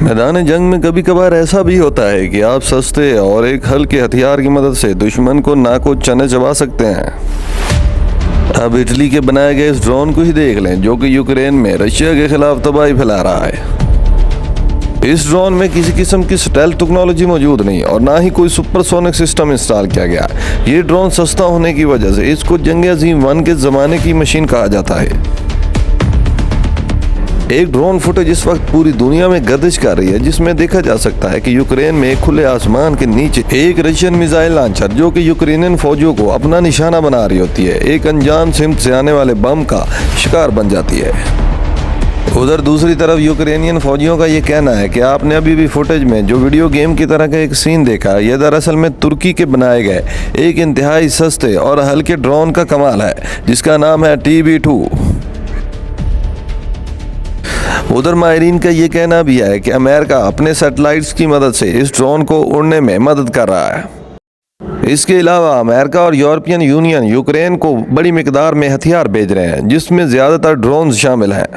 मैदान जंग में कभी कभार ऐसा भी होता है कि आप सस्ते और एक हल्के हथियार की मदद से दुश्मन को नाको चने चबा सकते हैं। अब इटली के बनाए गए इस ड्रोन को ही देख लें, जो कि यूक्रेन में रशिया के खिलाफ तबाही फैला रहा है। इस ड्रोन में किसी किस्म की स्टेल्थ टेक्नोलॉजी मौजूद नहीं और ना ही कोई सुपरसोनिक सिस्टम इंस्टॉल किया गया। ये ड्रोन सस्ता होने की वजह से इसको जंग अजीम 1 के ज़माने की मशीन कहा जाता है। एक ड्रोन फुटेज इस वक्त पूरी दुनिया में गर्दिश कर रही है, जिसमें देखा जा सकता है कि यूक्रेन में खुले आसमान के नीचे एक रशियन मिसाइल लॉन्चर, जो कि यूक्रेनियन फौजियों को अपना निशाना बना रही होती है, एक अनजान सिमत से आने वाले बम का शिकार बन जाती है। उधर दूसरी तरफ यूक्रेनियन फौजियों का ये कहना है कि आपने अभी भी फुटेज में जो वीडियो गेम की तरह का एक सीन देखा, यह दरअसल में तुर्की के बनाए गए एक इंतहाई सस्ते और हल्के ड्रोन का कमाल है, जिसका नाम है TB2। उधर माहिरीन का ये कहना भी है कि अमेरिका अपने सैटेलाइट्स की मदद से इस ड्रोन को उड़ने में मदद कर रहा है। इसके अलावा अमेरिका और यूरोपियन यूनियन यूक्रेन को बड़ी मिकदार में हथियार भेज रहे हैं, जिसमें ज़्यादातर ड्रोन शामिल हैं।